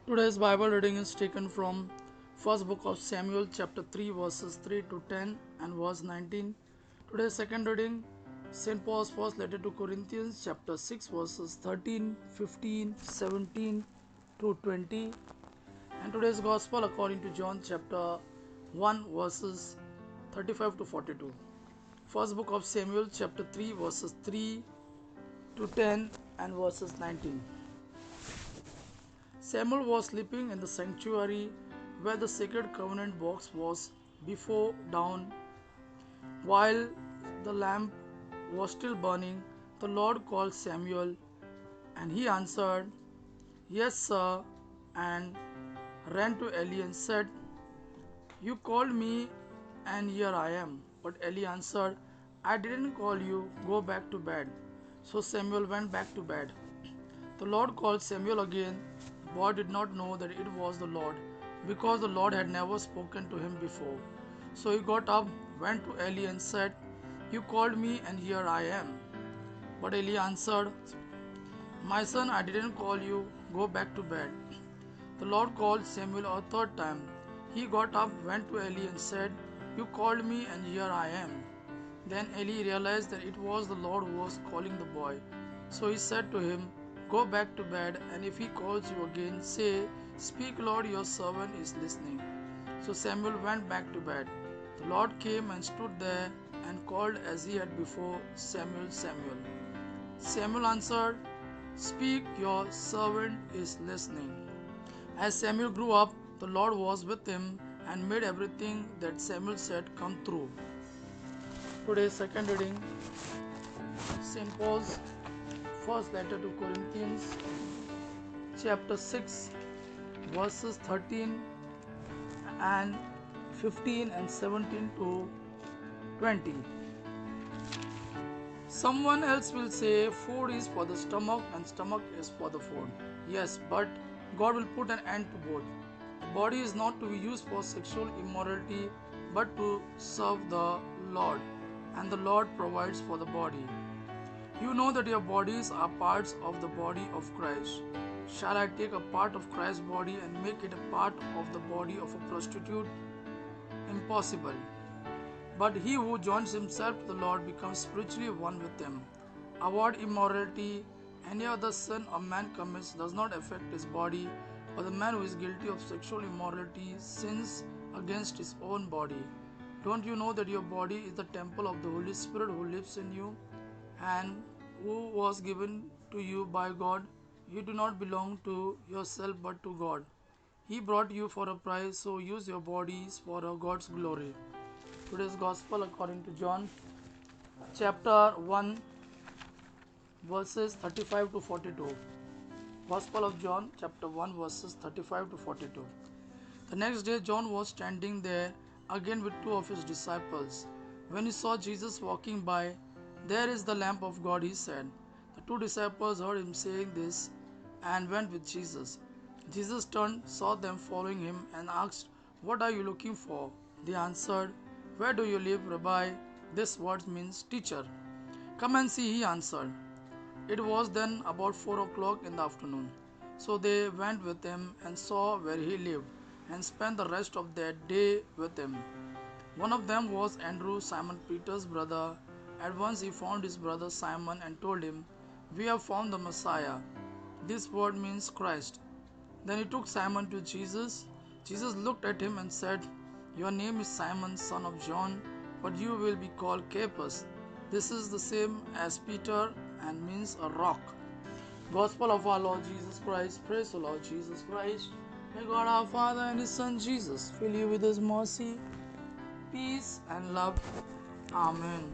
Today's Bible reading is taken from first book of Samuel chapter 3 verses 3 to 10 and verse 19. Today's second reading, St. Paul's first letter to Corinthians chapter 6 verses 13, 15, 17 to 20. And today's Gospel according to John chapter 1 verses 35 to 42. First book of Samuel chapter 3 verses 3 to 10 and verses 19. Samuel was sleeping in the sanctuary where the sacred covenant box was before dawn. While the lamp was still burning, the Lord called Samuel, and he answered, "Yes, sir," and ran to Eli and said, "You called me, and here I am." But Eli answered, "I didn't call you, go back to bed." So Samuel went back to bed. The Lord called Samuel again. The boy did not know that it was the Lord, because the Lord had never spoken to him before. So he got up, went to Eli, and said, "You called me, and here I am." But Eli answered, "My son, I didn't call you. Go back to bed." The Lord called Samuel a third time. He got up, went to Eli, and said, "You called me, and here I am." Then Eli realized that it was the Lord who was calling the boy. So he said to him, "Go back to bed, and if he calls you again, say, 'Speak, Lord, your servant is listening.'" So Samuel went back to bed. The Lord came and stood there and called as he had before, "Samuel, Samuel." Samuel answered, "Speak, your servant is listening." As Samuel grew up, the Lord was with him and made everything that Samuel said come true. Today's second reading, St. Paul's first letter to Corinthians, chapter 6, verses 13 and 15 and 17 to 20. Someone else will say food is for the stomach and stomach is for the food. Yes, but God will put an end to both. The body is not to be used for sexual immorality, but to serve the Lord, and the Lord provides for the body. You know that your bodies are parts of the body of Christ. Shall I take a part of Christ's body and make it a part of the body of a prostitute? Impossible. But he who joins himself to the Lord becomes spiritually one with him. Avoid immorality. Any other sin a man commits does not affect his body, but the man who is guilty of sexual immorality sins against his own body. Don't you know that your body is the temple of the Holy Spirit who lives in you and who was given to you by God? You do not belong to yourself but to God. He brought you for a price, so use your bodies for God's glory. Today's Gospel according to John, chapter 1, verses 35 to 42. Gospel of John, chapter 1, verses 35 to 42. The next day, John was standing there again with two of his disciples. When he saw Jesus walking by, "There is the Lamb of God," he said. The two disciples heard him saying this and went with Jesus. Jesus turned, saw them following him, and asked, "What are you looking for?" They answered, "Where do you live, Rabbi?" This word means teacher. "Come and see," he answered. It was then about 4 o'clock in the afternoon. So they went with him and saw where he lived, and spent the rest of that day with him. One of them was Andrew, Simon Peter's brother. At once he found his brother Simon and told him, "We have found the Messiah." This word means Christ. Then he took Simon to Jesus. Jesus looked at him and said, "Your name is Simon, son of John, but you will be called Cephas." This is the same as Peter and means a rock. Gospel of our Lord Jesus Christ. Praise the Lord Jesus Christ. May God our Father and His Son Jesus fill you with His mercy, peace, and love. Amen.